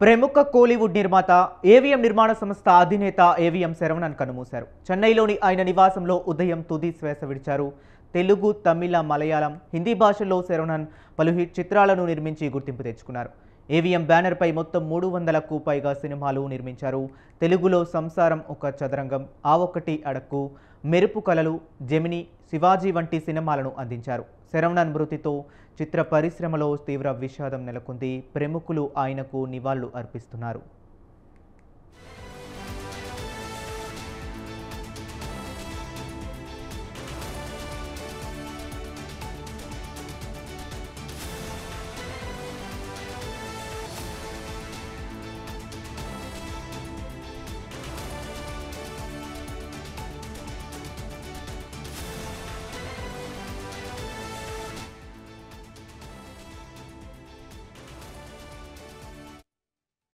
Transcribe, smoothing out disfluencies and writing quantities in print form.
ప్రముఖ కోలీవుడ్ నిర్మాత ఏవిఎం నిర్మాణ సంస్థ అధినేత ఏవిఎం శరవణన్ కన్నుమూశారు. చెన్నైలోని ఆయన నివాసంలో ఉదయం తుది శ్వాస విడిచారు. తెలుగు, తమిళ, మలయాళం, హిందీ భాషల్లో శరవణన్ పలు హిట్ చిత్రాలను నిర్మించి గుర్తింపు తెచ్చుకున్నారు. ఏవిఎం బ్యానర్పై మొత్తం 300కు పైగా సినిమాలు నిర్మించారు. తెలుగులో సంసారం ఒక చదరంగం, ఆ ఒక్కటి అడక్కు, మెరుపు కలలు, జెమిని, శివాజీ వంటి సినిమాలను అందించారు. శరవణన్ మృతితో చిత్ర పరిశ్రమలో తీవ్ర విషాదం నెలకొంది. ప్రముఖులు ఆయనకు నివాళులు అర్పిస్తున్నారు.